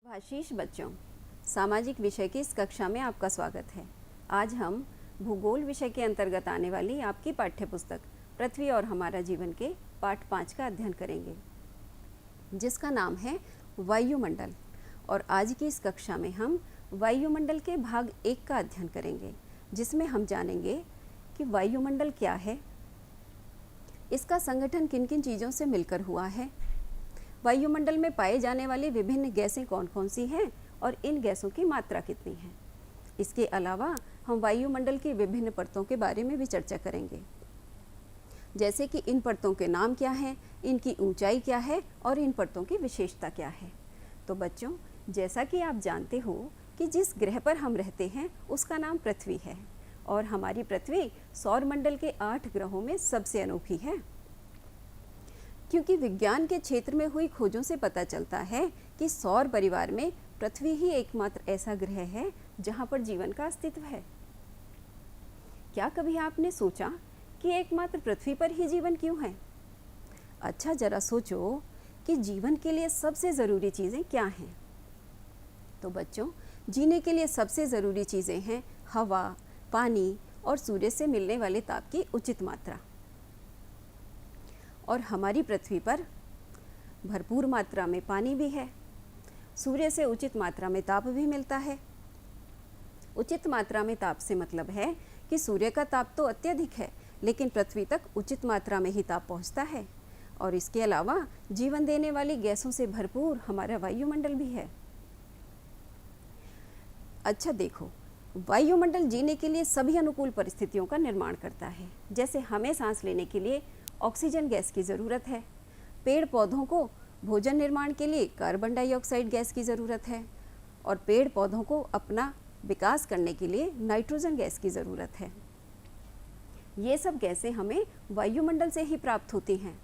आशीष बच्चों, सामाजिक विषय की इस कक्षा में आपका स्वागत है। आज हम भूगोल विषय के अंतर्गत आने वाली आपकी पाठ्य पुस्तक पृथ्वी और हमारा जीवन के पाठ 5 का अध्ययन करेंगे, जिसका नाम है वायुमंडल। और आज की इस कक्षा में हम वायुमंडल के भाग 1 का अध्ययन करेंगे, जिसमें हम जानेंगे कि वायुमंडल क्या है, इसका संगठन किन किन चीज़ों से मिलकर हुआ है, वायुमंडल में पाए जाने वाली विभिन्न गैसें कौन कौन सी हैं और इन गैसों की मात्रा कितनी है। इसके अलावा हम वायुमंडल की विभिन्न परतों के बारे में भी चर्चा करेंगे, जैसे कि इन परतों के नाम क्या हैं, इनकी ऊंचाई क्या है और इन परतों की विशेषता क्या है। तो बच्चों, जैसा कि आप जानते हो कि जिस ग्रह पर हम रहते हैं उसका नाम पृथ्वी है और हमारी पृथ्वी सौरमंडल के 8 ग्रहों में सबसे अनोखी है, क्योंकि विज्ञान के क्षेत्र में हुई खोजों से पता चलता है कि सौर परिवार में पृथ्वी ही एकमात्र ऐसा ग्रह है जहां पर जीवन का अस्तित्व है। क्या कभी आपने सोचा कि एकमात्र पृथ्वी पर ही जीवन क्यों है? अच्छा, जरा सोचो कि जीवन के लिए सबसे ज़रूरी चीज़ें क्या हैं। तो बच्चों, जीने के लिए सबसे ज़रूरी चीज़ें हैं हवा, पानी और सूर्य से मिलने वाले ताप की उचित मात्रा। और हमारी पृथ्वी पर भरपूर मात्रा में पानी भी है, सूर्य से उचित मात्रा में ताप भी मिलता है। उचित मात्रा में ताप से मतलब है कि सूर्य का ताप तो अत्यधिक है, लेकिन पृथ्वी तक उचित मात्रा में ही ताप पहुंचता है। और इसके अलावा जीवन देने वाली गैसों से भरपूर हमारा वायुमंडल भी है। अच्छा देखो, वायुमंडल जीने के लिए सभी अनुकूल परिस्थितियों का निर्माण करता है। जैसे हमें सांस लेने के लिए ऑक्सीजन गैस की ज़रूरत है, पेड़ पौधों को भोजन निर्माण के लिए कार्बन डाइऑक्साइड गैस की ज़रूरत है और पेड़ पौधों को अपना विकास करने के लिए नाइट्रोजन गैस की ज़रूरत है। ये सब गैसें हमें वायुमंडल से ही प्राप्त होती हैं।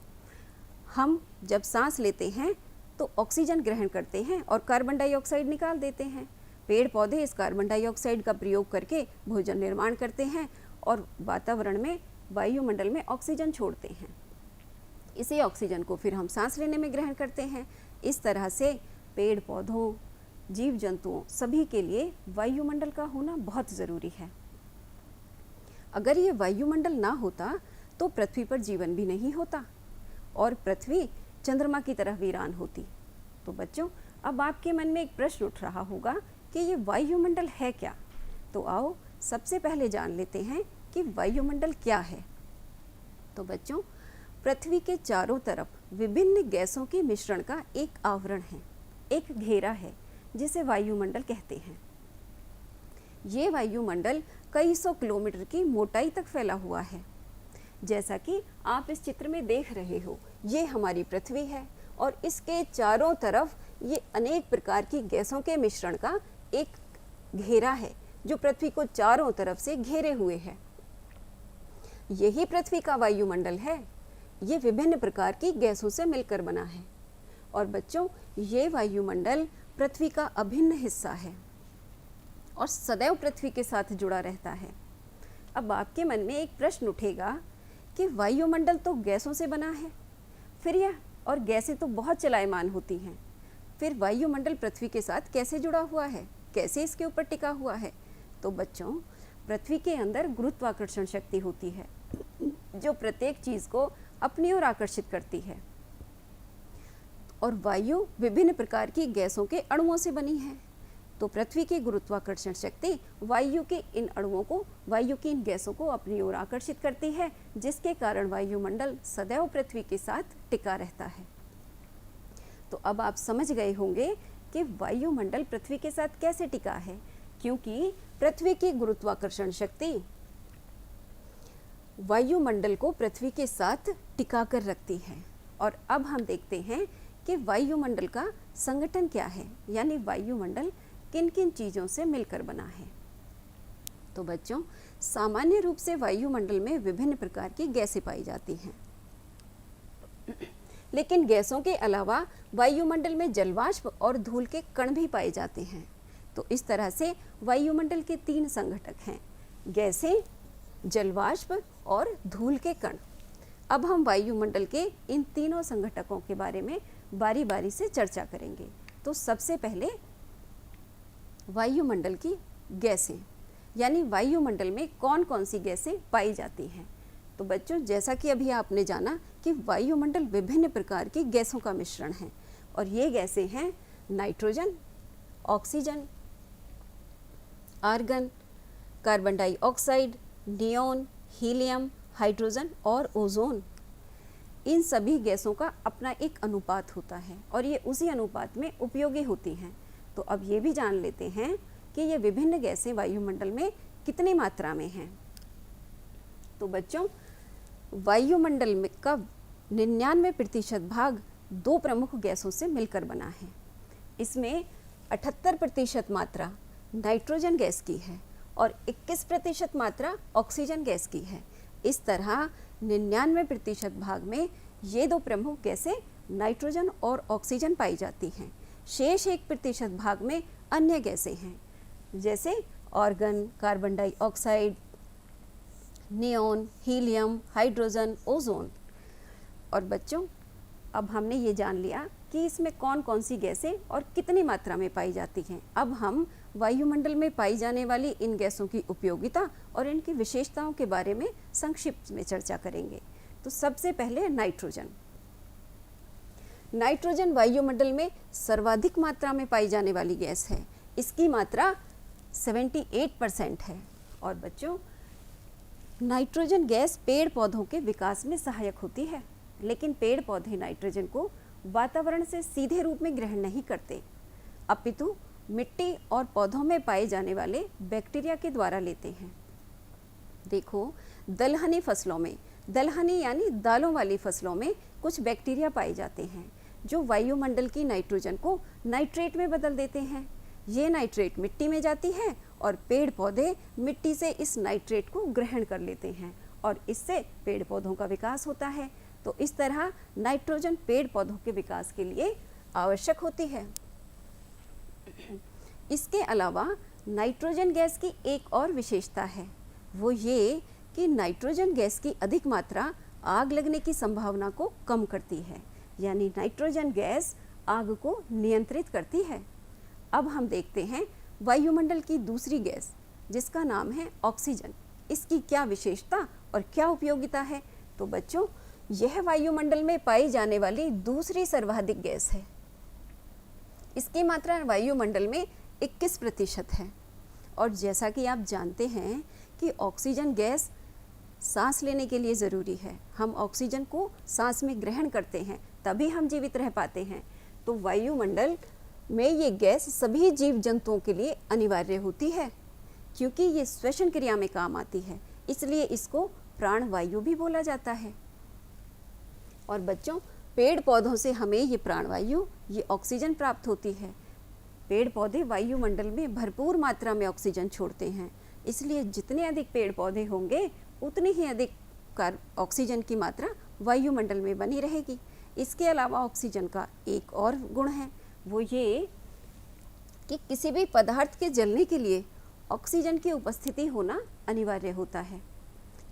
हम जब सांस लेते हैं तो ऑक्सीजन ग्रहण करते हैं और कार्बन डाइऑक्साइड निकाल देते हैं। पेड़ पौधे इस कार्बन डाइऑक्साइड का प्रयोग करके भोजन निर्माण करते हैं और वातावरण में, वायुमंडल में ऑक्सीजन छोड़ते हैं। इसी ऑक्सीजन को फिर हम सांस लेने में ग्रहण करते हैं। इस तरह से पेड़ पौधों, जीव जंतुओं सभी के लिए वायुमंडल का होना बहुत ज़रूरी है। अगर ये वायुमंडल ना होता तो पृथ्वी पर जीवन भी नहीं होता और पृथ्वी चंद्रमा की तरह वीरान होती। तो बच्चों, अब आपके मन में एक प्रश्न उठ रहा होगा कि ये वायुमंडल है क्या। तो आओ सबसे पहले जान लेते हैं कि वायुमंडल क्या है। तो बच्चों, पृथ्वी के चारों तरफ विभिन्न गैसों के मिश्रण का एक आवरण है, एक घेरा है, जिसे वायुमंडल कहते हैं। ये वायुमंडल कई सौ किलोमीटर की मोटाई तक फैला हुआ है। जैसा कि आप इस चित्र में देख रहे हो, ये हमारी पृथ्वी है और इसके चारों तरफ ये अनेक प्रकार की गैसों के मिश्रण का एक घेरा है जो पृथ्वी को चारों तरफ से घेरे हुए है। यही पृथ्वी का वायुमंडल है। ये विभिन्न प्रकार की गैसों से मिलकर बना है और बच्चों, ये वायुमंडल पृथ्वी का अभिन्न हिस्सा है और सदैव पृथ्वी के साथ जुड़ा रहता है। अब आपके मन में एक प्रश्न उठेगा कि वायुमंडल तो गैसों से बना है, फिर यह और गैसें तो बहुत चलायमान होती हैं, फिर वायुमंडल पृथ्वी के साथ कैसे जुड़ा हुआ है, कैसे इसके ऊपर टिका हुआ है? तो बच्चों, पृथ्वी के अंदर गुरुत्वाकर्षण शक्ति होती है जो प्रत्येक चीज़ को अपनी ओर आकर्षित करती है और वायु विभिन्न प्रकार की गैसों के अणुओं से बनी है। तो पृथ्वी की गुरुत्वाकर्षण शक्ति वायु के इन अणुओं को, वायु की इन गैसों को अपनी ओर आकर्षित करती है, जिसके कारण वायुमंडल सदैव पृथ्वी के साथ टिका रहता है। तो अब आप समझ गए होंगे कि वायुमंडल पृथ्वी के साथ कैसे टिका है, क्योंकि पृथ्वी की गुरुत्वाकर्षण शक्ति वायुमंडल को पृथ्वी के साथ टिका कर रखती है। और अब हम देखते हैं कि वायुमंडल का संगठन क्या है, यानी वायुमंडल किन किन चीज़ों से मिलकर बना है। तो बच्चों, सामान्य रूप से वायुमंडल में विभिन्न प्रकार की गैसें पाई जाती हैं, लेकिन गैसों के अलावा वायुमंडल में जलवाष्प और धूल के कण भी पाए जाते हैं। तो इस तरह से वायुमंडल के 3 संघटक हैं, गैसें, जलवाष्प और धूल के कण। अब हम वायुमंडल के इन तीनों संघटकों के बारे में बारी बारी से चर्चा करेंगे। तो सबसे पहले वायुमंडल की गैसें, यानी वायुमंडल में कौन कौन सी गैसें पाई जाती हैं। तो बच्चों, जैसा कि अभी आपने जाना कि वायुमंडल विभिन्न प्रकार की गैसों का मिश्रण है और ये गैसें हैं nitrogen, oxygen, argon, carbon dioxide, neon, helium, hydrogen और ओजोन। इन सभी गैसों का अपना एक अनुपात होता है और ये उसी अनुपात में उपयोगी होती हैं। तो अब ये भी जान लेते हैं कि ये विभिन्न गैसें वायुमंडल में कितनी मात्रा में हैं। तो बच्चों, वायुमंडल में का 99% भाग दो प्रमुख गैसों से मिलकर बना है। इसमें 78% मात्रा नाइट्रोजन गैस की है और 21% मात्रा ऑक्सीजन गैस की है। इस तरह 99% भाग में ये दो प्रमुख गैसें नाइट्रोजन और ऑक्सीजन पाई जाती हैं। शेष 1% भाग में अन्य गैसें हैं, जैसे organ, carbon dioxide, neon, helium, hydrogen, ozone. और बच्चों, अब हमने ये जान लिया कि इसमें कौन कौन सी गैसें और कितनी मात्रा में पाई जाती हैं। अब हम वायुमंडल में पाई जाने वाली इन गैसों की उपयोगिता और इनकी विशेषताओं के बारे में संक्षिप्त में चर्चा करेंगे। तो सबसे पहले नाइट्रोजन। नाइट्रोजन वायुमंडल में सर्वाधिक मात्रा में पाई जाने वाली गैस है। इसकी मात्रा 78% है। और बच्चों, नाइट्रोजन गैस पेड़ पौधों के विकास में सहायक होती है, लेकिन पेड़ पौधे नाइट्रोजन को वातावरण से सीधे रूप में ग्रहण नहीं करते, अपितु मिट्टी और पौधों में पाए जाने वाले बैक्टीरिया के द्वारा लेते हैं। देखो, दलहनी फसलों में, दलहनी यानी दालों वाली फसलों में कुछ बैक्टीरिया पाए जाते हैं जो वायुमंडल की नाइट्रोजन को नाइट्रेट में बदल देते हैं। ये नाइट्रेट मिट्टी में जाती है और पेड़ पौधे मिट्टी से इस नाइट्रेट को ग्रहण कर लेते हैं और इससे पेड़ पौधों का विकास होता है। तो इस तरह नाइट्रोजन पेड़ पौधों के विकास के लिए आवश्यक होती है। इसके अलावा नाइट्रोजन गैस की एक और विशेषता है, वो ये कि नाइट्रोजन गैस की अधिक मात्रा आग लगने की संभावना को कम करती है, यानी नाइट्रोजन गैस आग को नियंत्रित करती है। अब हम देखते हैं वायुमंडल की दूसरी गैस, जिसका नाम है ऑक्सीजन। इसकी क्या विशेषता और क्या उपयोगिता है? तो बच्चों, यह वायुमंडल में पाई जाने वाली दूसरी सर्वाधिक गैस है। इसकी मात्रा वायुमंडल में 21% है। और जैसा कि आप जानते हैं कि ऑक्सीजन गैस सांस लेने के लिए ज़रूरी है। हम ऑक्सीजन को सांस में ग्रहण करते हैं, तभी हम जीवित रह पाते हैं। तो वायुमंडल में ये गैस सभी जीव जंतुओं के लिए अनिवार्य होती है, क्योंकि ये श्वसन क्रिया में काम आती है, इसलिए इसको प्राणवायु भी बोला जाता है। और बच्चों, पेड़ पौधों से हमें ये प्राणवायु, ये ऑक्सीजन प्राप्त होती है। पेड़ पौधे वायुमंडल में भरपूर मात्रा में ऑक्सीजन छोड़ते हैं, इसलिए जितने अधिक पेड़ पौधे होंगे उतनी ही अधिक ऑक्सीजन की मात्रा वायुमंडल में बनी रहेगी। इसके अलावा ऑक्सीजन का एक और गुण है, वो ये कि किसी भी पदार्थ के जलने के लिए ऑक्सीजन की उपस्थिति होना अनिवार्य होता है।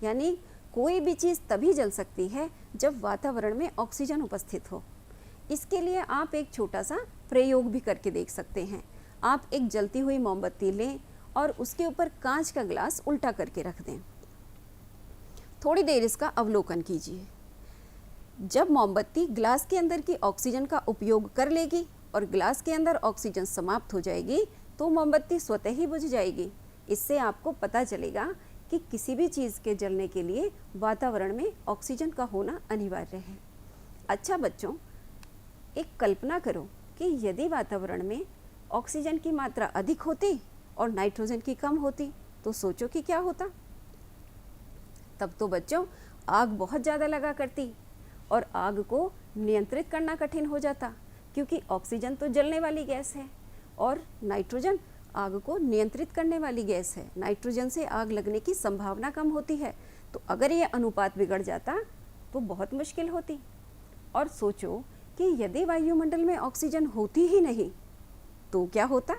यानी कोई भी चीज़ तभी जल सकती है जब वातावरण में ऑक्सीजन उपस्थित हो। इसके लिए आप एक छोटा सा प्रयोग भी करके देख सकते हैं। आप एक जलती हुई मोमबत्ती लें और उसके ऊपर कांच का ग्लास उल्टा करके रख दें। थोड़ी देर इसका अवलोकन कीजिए। जब मोमबत्ती ग्लास के अंदर की ऑक्सीजन का उपयोग कर लेगी और ग्लास के अंदर ऑक्सीजन समाप्त हो जाएगी, तो मोमबत्ती स्वतः ही बुझ जाएगी। इससे आपको पता चलेगा कि किसी भी चीज़ के जलने के लिए वातावरण में ऑक्सीजन का होना अनिवार्य है। अच्छा बच्चों, एक कल्पना करो कि यदि वातावरण में ऑक्सीजन की मात्रा अधिक होती और नाइट्रोजन की कम होती, तो सोचो कि क्या होता। तब तो बच्चों आग बहुत ज़्यादा लगा करती और आग को नियंत्रित करना कठिन हो जाता, क्योंकि ऑक्सीजन तो जलने वाली गैस है और नाइट्रोजन आग को नियंत्रित करने वाली गैस है। नाइट्रोजन से आग लगने की संभावना कम होती है। तो अगर ये अनुपात बिगड़ जाता तो बहुत मुश्किल होती। और सोचो कि यदि वायुमंडल में ऑक्सीजन होती ही नहीं तो क्या होता।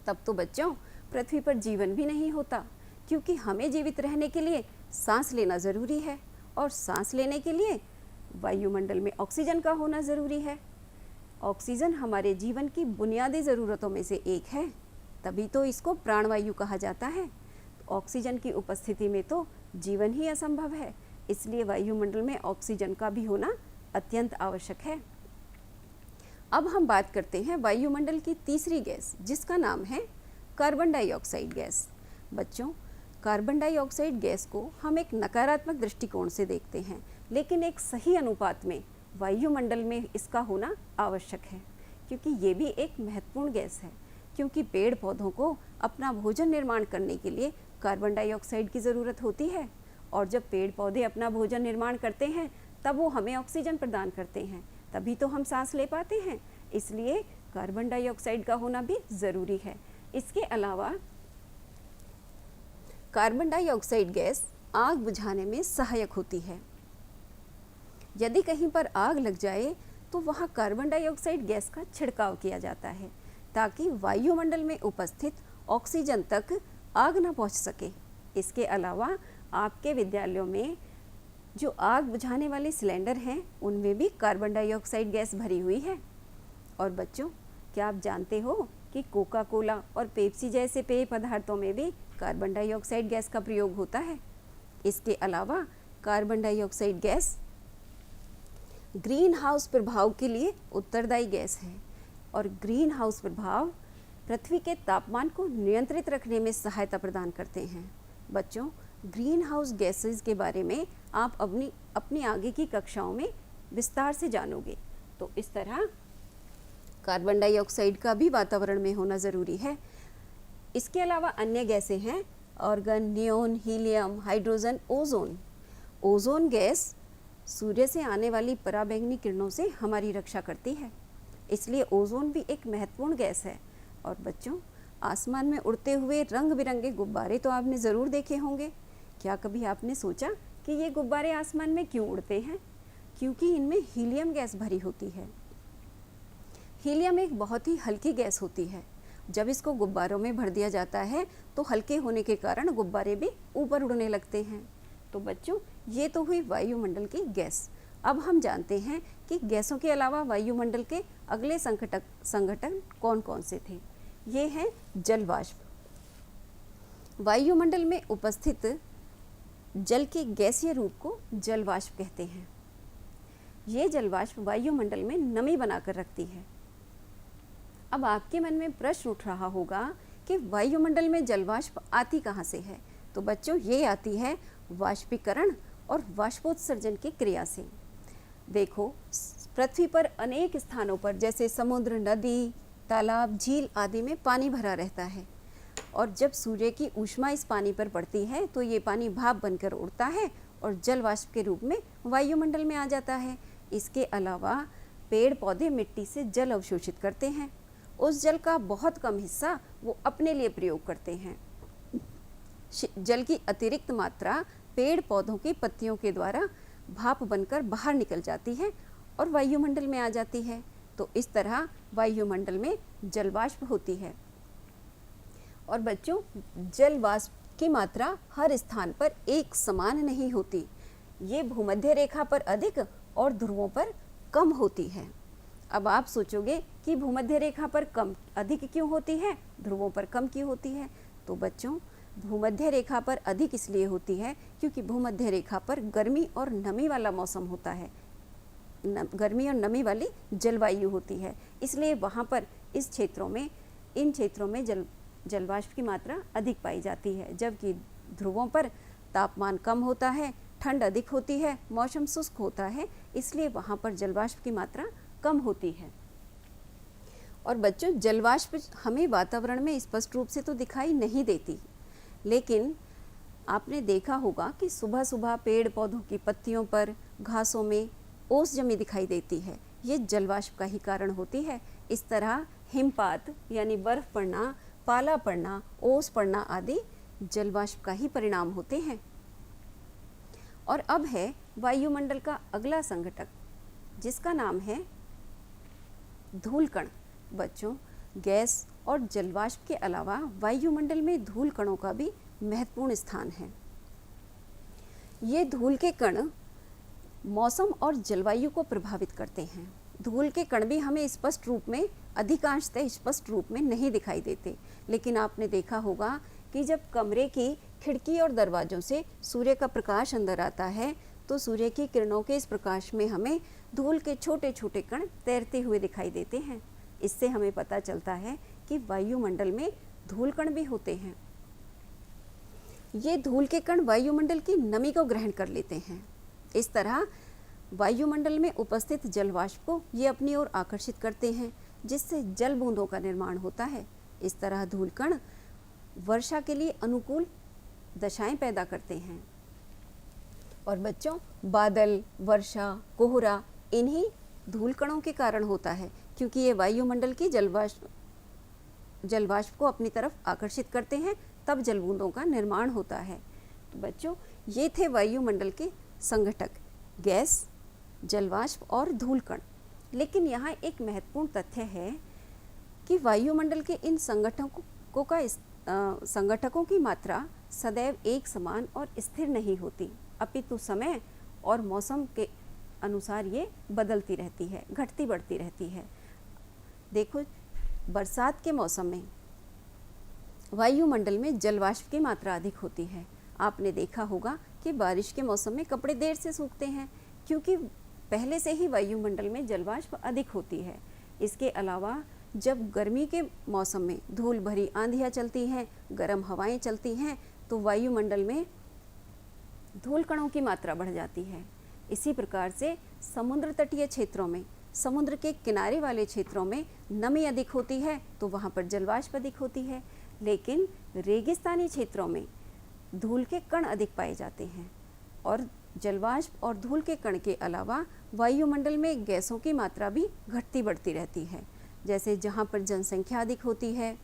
तब तो बच्चों पृथ्वी पर जीवन भी नहीं होता, क्योंकि हमें जीवित रहने के लिए सांस लेना ज़रूरी है और सांस लेने के लिए वायुमंडल में ऑक्सीजन का होना ज़रूरी है। ऑक्सीजन हमारे जीवन की बुनियादी ज़रूरतों में से एक है, तभी तो इसको प्राणवायु कहा जाता है। ऑक्सीजन की उपस्थिति में तो जीवन ही असंभव है, इसलिए वायुमंडल में ऑक्सीजन का भी होना अत्यंत आवश्यक है। अब हम बात करते हैं वायुमंडल की तीसरी गैस, जिसका नाम है कार्बन डाइऑक्साइड गैस। बच्चों, कार्बन डाइऑक्साइड गैस को हम एक नकारात्मक दृष्टिकोण से देखते हैं, लेकिन एक सही अनुपात में वायुमंडल में इसका होना आवश्यक है, क्योंकि ये भी एक महत्वपूर्ण गैस है। क्योंकि पेड़ पौधों को अपना भोजन निर्माण करने के लिए कार्बन डाइऑक्साइड की ज़रूरत होती है, और जब पेड़ पौधे अपना भोजन निर्माण करते हैं तब वो हमें ऑक्सीजन प्रदान करते हैं, तभी तो हम सांस ले पाते हैं। इसलिए कार्बन डाइऑक्साइड का होना भी ज़रूरी है। इसके अलावा कार्बन डाइऑक्साइड गैस आग बुझाने में सहायक होती है। यदि कहीं पर आग लग जाए तो वहाँ कार्बन डाइऑक्साइड गैस का छिड़काव किया जाता है, ताकि वायुमंडल में उपस्थित ऑक्सीजन तक आग न पहुँच सके। इसके अलावा आपके विद्यालयों में जो आग बुझाने वाले सिलेंडर हैं, उनमें भी कार्बन डाइऑक्साइड गैस भरी हुई है। और बच्चों, क्या आप जानते हो कि कोका कोला और पेप्सी जैसे पेय पदार्थों में भी कार्बन डाइऑक्साइड गैस का प्रयोग होता है। इसके अलावा carbon dioxide gas green house प्रभाव के लिए उत्तरदायी गैस है, और ग्रीन हाउस प्रभाव पृथ्वी के तापमान को नियंत्रित रखने में सहायता प्रदान करते हैं। बच्चों, ग्रीन हाउस गैसेस के बारे में आप अपनी आगे की कक्षाओं में विस्तार से जानोगे। तो इस तरह कार्बन डाइऑक्साइड का भी वातावरण में होना ज़रूरी है। इसके अलावा अन्य गैसें हैं argon, neon, helium, hydrogen, ozone. Ozone gas सूर्य से आने वाली पराबैंगनी किरणों से हमारी रक्षा करती है, इसलिए ओजोन भी एक महत्वपूर्ण गैस है। और बच्चों, आसमान में उड़ते हुए रंग बिरंगे गुब्बारे तो आपने ज़रूर देखे होंगे। क्या कभी आपने सोचा कि ये गुब्बारे आसमान में क्यों उड़ते हैं? क्योंकि इनमें हीलियम गैस भरी होती है। हीलियम एक बहुत ही हल्की गैस होती है। जब इसको गुब्बारों में भर दिया जाता है तो हल्के होने के कारण गुब्बारे भी ऊपर उड़ने लगते हैं। तो बच्चों, ये तो हुई वायुमंडल की गैस। अब हम जानते हैं कि गैसों के अलावा वायुमंडल के अगले संघटन कौन कौन से थे। ये हैं जल वाष्प। वायुमंडल में उपस्थित जल के गैसीय रूप को जल वाष्प कहते हैं। ये जल वाष्प वायुमंडल में नमी बनाकर रखती है। अब आपके मन में प्रश्न उठ रहा होगा कि वायुमंडल में जल वाष्प आती कहाँ से है? तो बच्चों, ये आती है वाष्पीकरण और वाष्पोत्सर्जन की क्रिया से। देखो, पृथ्वी पर अनेक स्थानों पर जैसे समुद्र, नदी, तालाब, झील आदि में पानी भरा रहता है, और जब सूर्य की ऊष्मा इस पानी पर पड़ती है तो ये पानी भाप बनकर उड़ता है और जल वाष्प के रूप में वायुमंडल में आ जाता है। इसके अलावा पेड़ पौधे मिट्टी से जल अवशोषित करते हैं। उस जल का बहुत कम हिस्सा वो अपने लिए प्रयोग करते हैं। जल की अतिरिक्त मात्रा पेड़ पौधों की पत्तियों के द्वारा भाप बनकर बाहर निकल जाती है और वायुमंडल में आ जाती है। तो इस तरह वायुमंडल में जल वाष्प होती है। और बच्चों, जल वाष्प की मात्रा हर स्थान पर एक समान नहीं होती। ये भूमध्य रेखा पर अधिक और ध्रुवों पर कम होती है। अब आप सोचोगे कि भूमध्य रेखा पर अधिक क्यों होती है, ध्रुवों पर कम क्यों होती है? तो बच्चों, भूमध्य रेखा पर अधिक इसलिए होती है क्योंकि भूमध्य रेखा पर गर्मी और नमी वाला मौसम होता है, गर्मी और नमी वाली जलवायु होती है। इसलिए वहाँ पर इन क्षेत्रों में जल वाष्प की मात्रा अधिक पाई जाती है, जबकि ध्रुवों पर तापमान कम होता है, ठंड अधिक होती है, मौसम शुष्क होता है, इसलिए वहाँ पर जल वाष्प की मात्रा कम होती है। और बच्चों, जल वाष्प हमें वातावरण में स्पष्ट रूप से तो दिखाई नहीं देती, लेकिन आपने देखा होगा कि सुबह सुबह पेड़ पौधों की पत्तियों पर, घासों में ओस जमी दिखाई देती है। ये जल वाष्प का ही कारण होती है। इस तरह हिमपात यानी बर्फ पड़ना, पाला पड़ना, ओस पड़ना आदि जल वाष्प का ही परिणाम होते हैं। और अब है वायुमंडल का अगला संघटक, जिसका नाम है धूल कण। बच्चों, गैस और जल वाष्प के अलावा वायुमंडल में धूल कणों का भी महत्वपूर्ण स्थान है। ये धूल के कण मौसम और जलवायु को प्रभावित करते हैं। धूल के कण भी हमें स्पष्ट रूप में, अधिकांशतः स्पष्ट रूप में नहीं दिखाई देते, लेकिन आपने देखा होगा कि जब कमरे की खिड़की और दरवाज़ों से सूर्य का प्रकाश अंदर आता है तो सूर्य की किरणों के इस प्रकाश में हमें धूल के छोटे छोटे कण तैरते हुए दिखाई देते हैं। इससे हमें पता चलता है कि वायुमंडल में धूल कण भी होते हैं। ये धूल के कण वायुमंडल की नमी को ग्रहण कर लेते हैं। इस तरह वायुमंडल में उपस्थित जलवाष्प को ये अपनी ओर आकर्षित करते हैं, जिससे जल बूंदों का निर्माण होता है। इस तरह धूल कण वर्षा के लिए अनुकूल दशाएं पैदा करते हैं। और बच्चों, बादल, वर्षा, कोहरा इन्हीं धूल कणों के कारण होता है, क्योंकि ये वायुमंडल की जलवाष्प को अपनी तरफ आकर्षित करते हैं, तब जल बूंदों का निर्माण होता है। तो बच्चों, ये थे वायुमंडल के संघटक, गैस, जलवाष्प और धूल कण। लेकिन यहाँ एक महत्वपूर्ण तथ्य है कि वायुमंडल के इन संगठकों की मात्रा सदैव एक समान और स्थिर नहीं होती, अपितु समय और मौसम के अनुसार ये बदलती रहती है, घटती बढ़ती रहती है। देखो, बरसात के मौसम में वायुमंडल में जलवाष्प की मात्रा अधिक होती है। आपने देखा होगा कि बारिश के मौसम में कपड़े देर से सूखते हैं, क्योंकि पहले से ही वायुमंडल में जलवाष्प अधिक होती है। इसके अलावा जब गर्मी के मौसम में धूल भरी आंधियाँ चलती हैं, गर्म हवाएं चलती हैं, तो वायुमंडल में धूल कणों की मात्रा बढ़ जाती है। इसी प्रकार से समुद्र तटीय क्षेत्रों में, समुद्र के किनारे वाले क्षेत्रों में नमी अधिक होती है, तो वहाँ पर जलवाष्प अधिक होती है। लेकिन रेगिस्तानी क्षेत्रों में धूल के कण अधिक पाए जाते हैं, और जलवाष्प और धूल के कण के अलावा वायुमंडल में गैसों की मात्रा भी घटती बढ़ती रहती है। जैसे जहाँ पर जनसंख्या अधिक होती है,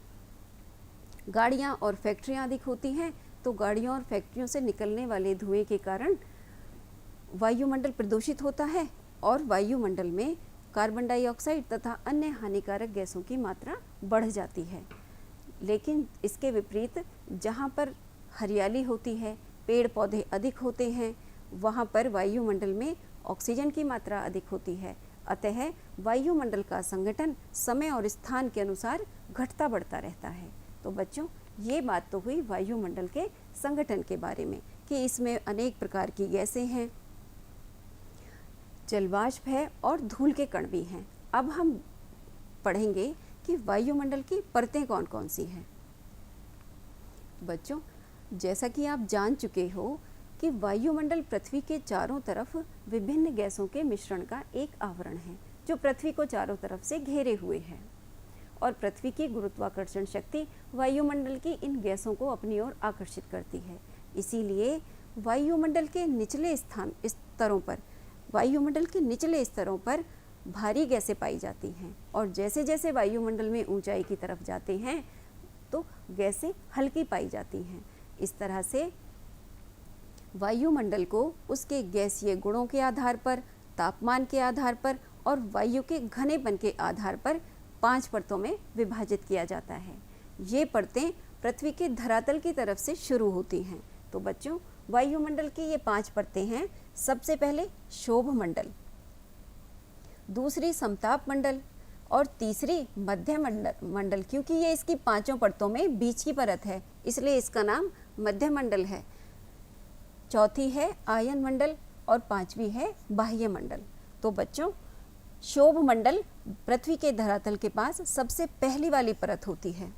गाड़ियाँ और फैक्ट्रियाँ अधिक होती हैं, तो गाड़ियों और फैक्ट्रियों से निकलने वाले धुएं के कारण वायुमंडल प्रदूषित होता है, और वायुमंडल में कार्बन डाइऑक्साइड तथा अन्य हानिकारक गैसों की मात्रा बढ़ जाती है। लेकिन इसके विपरीत जहाँ पर हरियाली होती है, पेड़ पौधे अधिक होते हैं, वहाँ पर वायुमंडल में ऑक्सीजन की मात्रा अधिक होती है। अतः वायुमंडल का संगठन समय और स्थान के अनुसार घटता बढ़ता रहता है। तो बच्चों, ये बात तो हुई वायुमंडल के संगठन के बारे में कि इसमें अनेक प्रकार की गैसें हैं, जलवाष्प है और धूल के कण भी हैं। अब हम पढ़ेंगे कि वायुमंडल की परतें कौन कौन सी हैं। बच्चों, जैसा कि आप जान चुके हो कि वायुमंडल पृथ्वी के चारों तरफ विभिन्न गैसों के मिश्रण का एक आवरण है, जो पृथ्वी को चारों तरफ से घेरे हुए है, और पृथ्वी की गुरुत्वाकर्षण शक्ति वायुमंडल की इन गैसों को अपनी ओर आकर्षित करती है। इसीलिए वायुमंडल के निचले स्तरों पर भारी गैसें पाई जाती हैं, और जैसे जैसे वायुमंडल में ऊंचाई की तरफ जाते हैं तो गैसें हल्की पाई जाती हैं। इस तरह से वायुमंडल को उसके गैसीय गुणों के आधार पर, तापमान के आधार पर और वायु के घनेपन के आधार पर 5 परतों में विभाजित किया जाता है। ये परतें पृथ्वी के धरातल की तरफ से शुरू होती हैं। तो बच्चों, वायुमंडल की ये 5 परतें हैं। सबसे पहले शोभ मंडल, दूसरी समताप मंडल, और तीसरी मध्य मंडल। क्योंकि ये इसकी 5 परतों में बीच की परत है, इसलिए इसका नाम मध्य मंडल है। चौथी है आयन मंडल, और 5वीं है बाह्य मंडल। तो बच्चों, शोभ मंडल पृथ्वी के धरातल के पास सबसे पहली वाली परत होती है।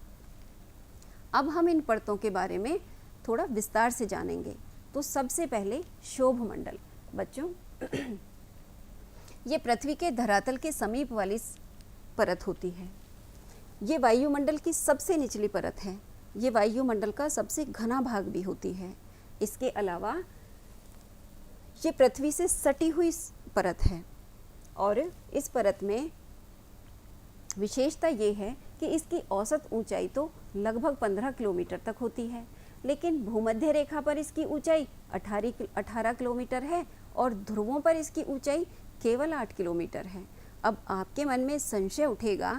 अब हम इन परतों के बारे में थोड़ा विस्तार से जानेंगे। तो सबसे पहले शोभ मंडल। बच्चों, ये पृथ्वी के धरातल के समीप वाली परत होती है। ये वायुमंडल की सबसे निचली परत है। ये वायुमंडल का सबसे घना भाग भी होती है। इसके अलावा ये पृथ्वी से सटी हुई परत है, और इस परत में विशेषता ये है कि इसकी औसत ऊंचाई तो लगभग 15 किलोमीटर तक होती है, लेकिन भूमध्य रेखा पर इसकी ऊंचाई 18 किलोमीटर है, और ध्रुवों पर इसकी ऊंचाई केवल 8 किलोमीटर है। अब आपके मन में संशय उठेगा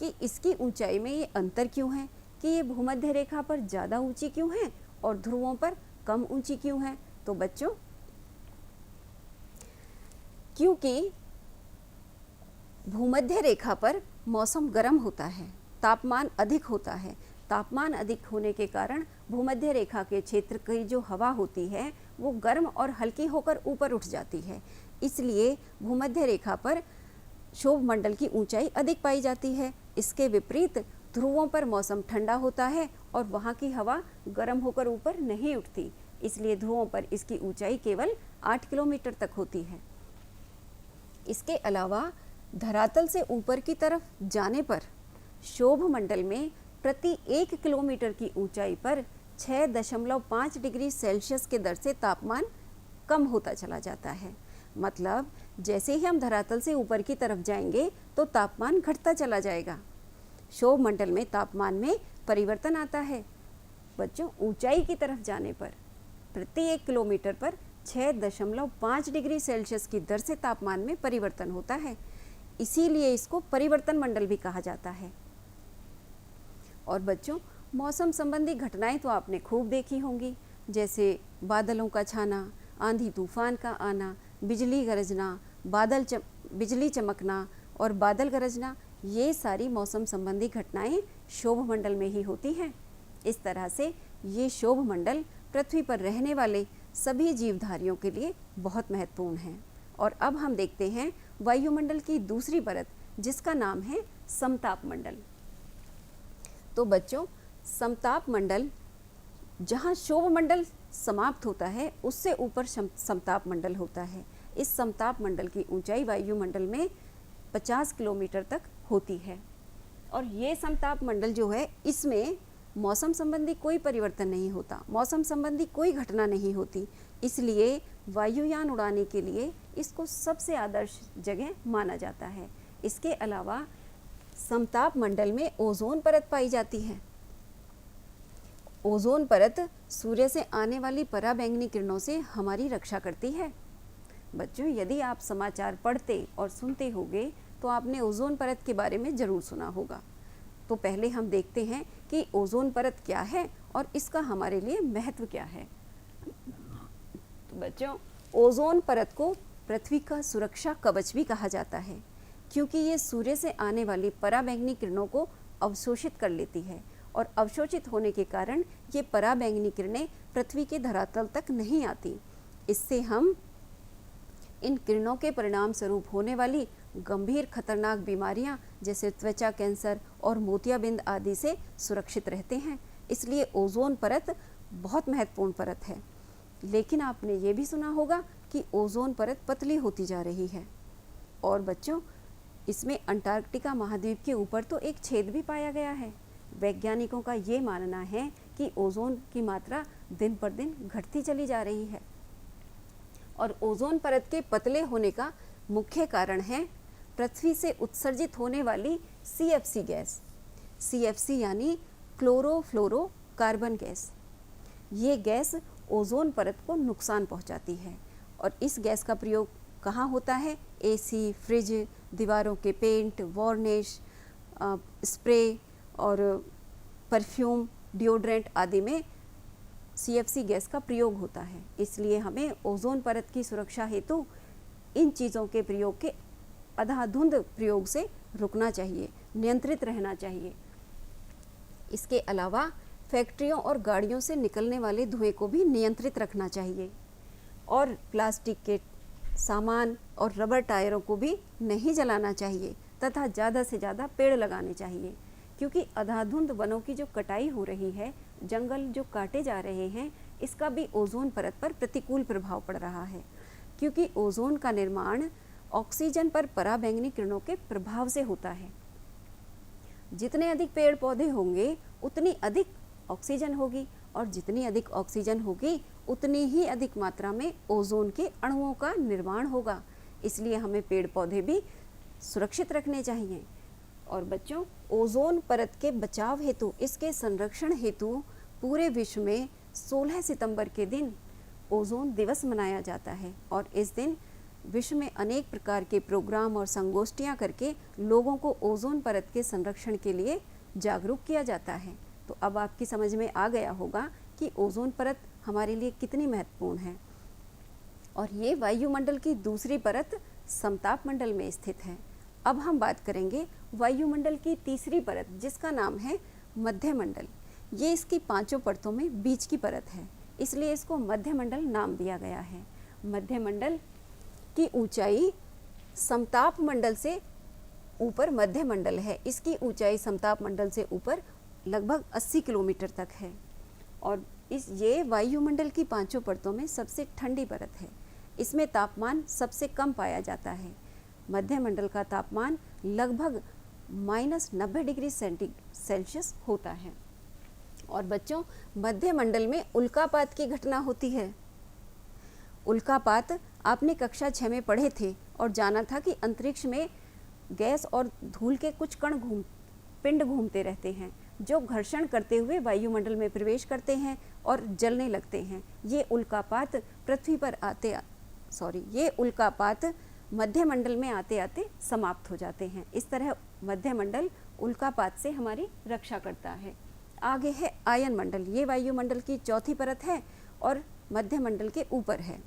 कि इसकी ऊंचाई में ये अंतर क्यों है, कि ये भूमध्य रेखा पर ज़्यादा ऊंची क्यों है और ध्रुवों पर कम ऊंची क्यों है। तो बच्चों, क्योंकि भूमध्य रेखा पर मौसम गर्म होता है, तापमान अधिक होता है। तापमान अधिक होने के कारण भूमध्य रेखा के क्षेत्र की जो हवा होती है वो गर्म और हल्की होकर ऊपर उठ जाती है। इसलिए भूमध्य रेखा पर क्षोभ मंडल की ऊंचाई अधिक पाई जाती है। इसके विपरीत ध्रुवों पर मौसम ठंडा होता है और वहाँ की हवा गर्म होकर ऊपर नहीं उठती, इसलिए ध्रुवों पर इसकी ऊंचाई केवल 8 किलोमीटर तक होती है। इसके अलावा धरातल से ऊपर की तरफ जाने पर क्षोभ मंडल में प्रति 1 किलोमीटर की ऊंचाई पर 6.5 डिग्री सेल्सियस के दर से तापमान कम होता चला जाता है। मतलब जैसे ही हम धरातल से ऊपर की तरफ जाएंगे तो तापमान घटता चला जाएगा। क्षोभ मंडल में तापमान में परिवर्तन आता है। बच्चों, ऊंचाई की तरफ जाने पर प्रति 1 किलोमीटर पर 6.5 डिग्री सेल्सियस की दर से तापमान में परिवर्तन होता है, इसीलिए इसको परिवर्तन मंडल भी कहा जाता है। और बच्चों, मौसम संबंधी घटनाएं तो आपने खूब देखी होंगी, जैसे बादलों का छाना, आंधी तूफान का आना, बिजली गरजना, बिजली चमकना और बादल गरजना, ये सारी मौसम संबंधी घटनाएं क्षोभ मंडल में ही होती हैं। इस तरह से ये क्षोभ मंडल पृथ्वी पर रहने वाले सभी जीवधारियों के लिए बहुत महत्वपूर्ण है। और अब हम देखते हैं वायुमंडल की दूसरी परत, जिसका नाम है समताप मंडल। तो बच्चों, समताप मंडल, जहाँ क्षोभ मंडल समाप्त होता है उससे ऊपर समताप मंडल होता है। इस समताप मंडल की ऊंचाई वायुमंडल में 50 किलोमीटर तक होती है। और ये समताप मंडल जो है, इसमें मौसम संबंधी कोई परिवर्तन नहीं होता, मौसम संबंधी कोई घटना नहीं होती, इसलिए वायुयान उड़ाने के लिए इसको सबसे आदर्श जगह माना जाता है। इसके अलावा समताप मंडल में ओजोन परत पाई जाती है। ओजोन परत सूर्य से आने वाली पराबैंगनी किरणों से हमारी रक्षा करती है। बच्चों, यदि आप समाचार पढ़ते और सुनते होंगे तो आपने ओजोन परत के बारे में ज़रूर सुना होगा। तो पहले हम देखते हैं कि ओजोन परत क्या है और इसका हमारे लिए महत्व क्या है। तो बच्चों, ओजोन परत को पृथ्वी का सुरक्षा कवच भी कहा जाता है, क्योंकि ये सूर्य से आने वाली पराबैंगनी किरणों को अवशोषित कर लेती है और अवशोषित होने के कारण ये पराबैंगनी किरणें पृथ्वी के धरातल तक नहीं आती। इससे हम इन किरणों के परिणाम स्वरूप होने वाली गंभीर खतरनाक बीमारियां जैसे त्वचा कैंसर और मोतियाबिंद आदि से सुरक्षित रहते हैं। इसलिए ओजोन परत बहुत महत्वपूर्ण परत है। लेकिन आपने ये भी सुना होगा कि ओजोन परत पतली होती जा रही है। और बच्चों, इसमें अंटार्कटिका महाद्वीप के ऊपर तो एक छेद भी पाया गया है। वैज्ञानिकों का ये मानना है कि ओजोन की मात्रा दिन पर दिन घटती चली जा रही है। और ओजोन परत के पतले होने का मुख्य कारण है पृथ्वी से उत्सर्जित होने वाली CFC गैस। CFC यानी क्लोरोफ्लोरोकार्बन गैस। ये गैस ओजोन परत को नुकसान पहुंचाती है। और इस गैस का प्रयोग कहाँ होता है? AC, फ्रिज, दीवारों के पेंट, वार्निश, स्प्रे और परफ्यूम, डिओड्रेंट आदि में CFC गैस का प्रयोग होता है। इसलिए हमें ओजोन परत की सुरक्षा हेतु इन चीज़ों के प्रयोग के अंधाधुंध प्रयोग से रुकना चाहिए, नियंत्रित रहना चाहिए। इसके अलावा फैक्ट्रियों और गाड़ियों से निकलने वाले धुएं को भी नियंत्रित रखना चाहिए। और प्लास्टिक के सामान और रबर टायरों को भी नहीं जलाना चाहिए तथा ज़्यादा से ज़्यादा पेड़ लगाने चाहिए, क्योंकि अंधाधुंध वनों की जो कटाई हो रही है, जंगल जो काटे जा रहे हैं, इसका भी ओजोन परत पर प्रतिकूल प्रभाव पड़ रहा है। क्योंकि ओजोन का निर्माण ऑक्सीजन पर पराबैंगनी किरणों के प्रभाव से होता है। जितने अधिक पेड़ पौधे होंगे उतनी अधिक ऑक्सीजन होगी, और जितनी अधिक ऑक्सीजन होगी उतनी ही अधिक मात्रा में ओजोन के अणुओं का निर्माण होगा। इसलिए हमें पेड़ पौधे भी सुरक्षित रखने चाहिए। और बच्चों, ओजोन परत के बचाव हेतु, इसके संरक्षण हेतु पूरे विश्व में 16 सितंबर के दिन ओजोन दिवस मनाया जाता है। और इस दिन विश्व में अनेक प्रकार के प्रोग्राम और संगोष्ठियां करके लोगों को ओजोन परत के संरक्षण के लिए जागरूक किया जाता है। तो अब आपकी समझ में आ गया होगा कि ओजोन परत हमारे लिए कितनी महत्वपूर्ण है। और ये वायुमंडल की दूसरी परत समताप मंडल में स्थित है। अब हम बात करेंगे वायुमंडल की तीसरी परत, जिसका नाम है मध्यमंडल। ये इसकी 5 परतों में बीच की परत है, इसलिए इसको मध्यमंडल नाम दिया गया है। मध्यमंडल की ऊंचाई समताप मंडल से ऊपर मध्यमंडल है, इसकी ऊंचाई समताप मंडल से ऊपर लगभग 80 किलोमीटर तक है। और ये वायुमंडल की 5 परतों में सबसे ठंडी परत है। इसमें तापमान सबसे कम पाया जाता है। मध्यमंडल का तापमान लगभग -90 डिग्री सेल्सियस होता है। और बच्चों, मध्यमंडल में उल्कापात की घटना होती है। उल्कापात आपने कक्षा 6 में पढ़े थे और जाना था कि अंतरिक्ष में गैस और धूल के कुछ पिंड घूमते रहते हैं, जो घर्षण करते हुए वायुमंडल में प्रवेश करते हैं और जलने लगते हैं। ये उल्कापात मध्यमंडल में आते आते समाप्त हो जाते हैं। इस तरह मध्यमंडल उल्कापात से हमारी रक्षा करता है। आगे है आयन मंडल। ये वायुमंडल की चौथी परत है और मध्यमंडल के ऊपर है।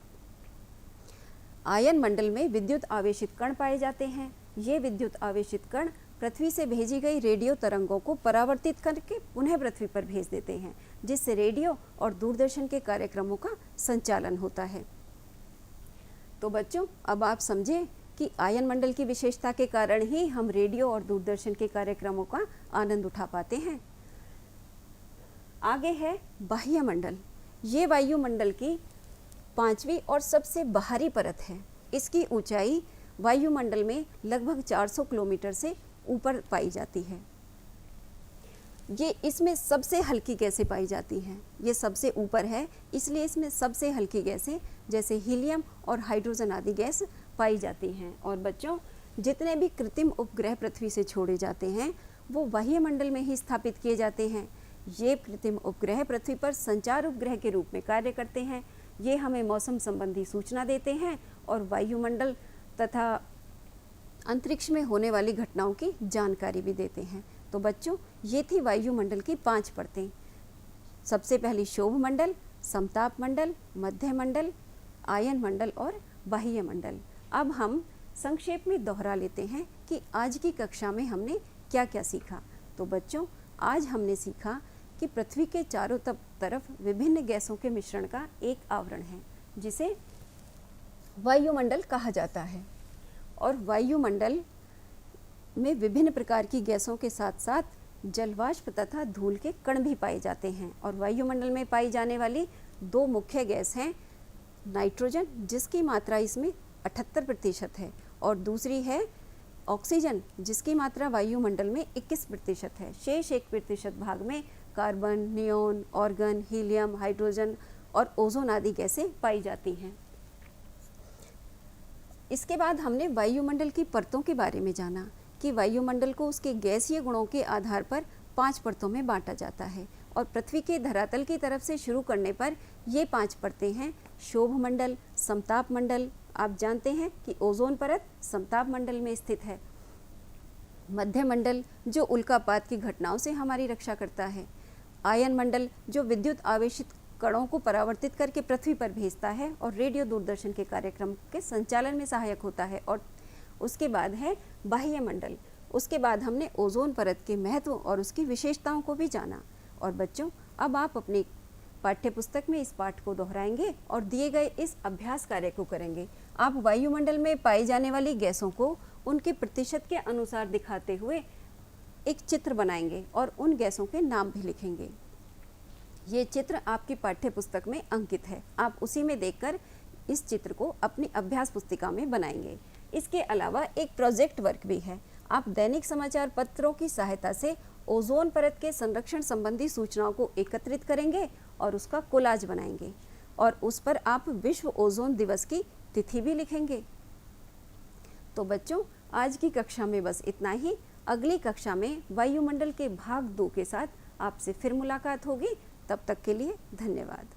आयन मंडल में विद्युत आवेशित कण पाए जाते हैं। ये विद्युत आवेशित कण पृथ्वी से भेजी गई रेडियो तरंगों को परावर्तित करके पुनः पृथ्वी पर भेज देते हैं, जिससे रेडियो और दूरदर्शन के कार्यक्रमों का संचालन होता है। तो बच्चों, अब आप समझे कि आयन मंडल की विशेषता के कारण ही हम रेडियो और दूरदर्शन के कार्यक्रमों का आनंद उठा पाते हैं। आगे है बाह्य मंडल। ये वायुमंडल की 5वीं और सबसे बाहरी परत है। इसकी ऊंचाई वायुमंडल में लगभग 400 किलोमीटर से ऊपर पाई जाती है। इसमें सबसे हल्की गैसें पाई जाती हैं। ये सबसे ऊपर है, इसलिए इसमें सबसे हल्की गैसें जैसे हीलियम और हाइड्रोजन आदि गैस पाई जाती हैं। और बच्चों, जितने भी कृत्रिम उपग्रह पृथ्वी से छोड़े जाते हैं वो बाह्य मंडल में ही स्थापित किए जाते हैं। ये कृत्रिम उपग्रह पृथ्वी पर संचार उपग्रह के रूप में कार्य करते हैं। ये हमें मौसम संबंधी सूचना देते हैं और वायुमंडल तथा अंतरिक्ष में होने वाली घटनाओं की जानकारी भी देते हैं। तो बच्चों, ये थी वायुमंडल की 5 परतें। सबसे पहली शोभ मंडल, समताप मंडल, मध्य मंडल, आयन मंडल और बाह्य मंडल। अब हम संक्षेप में दोहरा लेते हैं कि आज की कक्षा में हमने क्या क्या सीखा। तो बच्चों, आज हमने सीखा कि पृथ्वी के चारों तरफ विभिन्न गैसों के मिश्रण का एक आवरण है, जिसे वायुमंडल कहा जाता है। और वायुमंडल में विभिन्न प्रकार की गैसों के साथ साथ जलवाष्प तथा धूल के कण भी पाए जाते हैं। और वायुमंडल में पाई जाने वाली 2 मुख्य गैस हैं, नाइट्रोजन, जिसकी मात्रा इसमें 78% है, और दूसरी है ऑक्सीजन, जिसकी मात्रा वायुमंडल में 21% है। शेष 1% भाग में carbon, neon, organ, helium, hydrogen और ओजोन आदि गैसें पाई जाती हैं। इसके बाद हमने वायुमंडल की परतों के बारे में जाना कि वायुमंडल को उसके गैसीय गुणों के आधार पर 5 परतों में बांटा जाता है। और पृथ्वी के धरातल की तरफ से शुरू करने पर ये 5 परतें हैं, शोभ मंडल, समताप मंडल, आप जानते हैं कि ओजोन परत समताप मंडल में स्थित है, मध्य मंडल जो उल्कापात की घटनाओं से हमारी रक्षा करता है, आयन मंडल जो विद्युत आवेशित कणों को परावर्तित करके पृथ्वी पर भेजता है और रेडियो दूरदर्शन के कार्यक्रम के संचालन में सहायक होता है, और उसके बाद है बाह्य मंडल। उसके बाद हमने ओजोन परत के महत्व और उसकी विशेषताओं को भी जाना। और बच्चों, अब आप अपनी पाठ्यपुस्तक में इस पाठ को दोहराएंगे और दिए गए इस अभ्यास कार्य को करेंगे। आप वायुमंडल में पाई जाने वाली गैसों को उनके प्रतिशत के अनुसार दिखाते हुए एक चित्र बनाएंगे और उन गैसों के नाम भी लिखेंगे। ये चित्र आपकी पाठ्यपुस्तक में अंकित है, आप उसी में देखकर इस चित्र को अपनी अभ्यास पुस्तिका में बनाएंगे। इसके अलावा एक प्रोजेक्ट वर्क भी है। आप दैनिक समाचार पत्रों की सहायता से ओजोन परत के संरक्षण संबंधी सूचनाओं को एकत्रित करेंगे और उसका कोलाज बनाएंगे, और उस पर आप विश्व ओजोन दिवस की तिथि भी लिखेंगे। तो बच्चों, आज की कक्षा में बस इतना ही। अगली कक्षा में वायुमंडल के भाग 2 के साथ आपसे फिर मुलाकात होगी। तब तक के लिए धन्यवाद।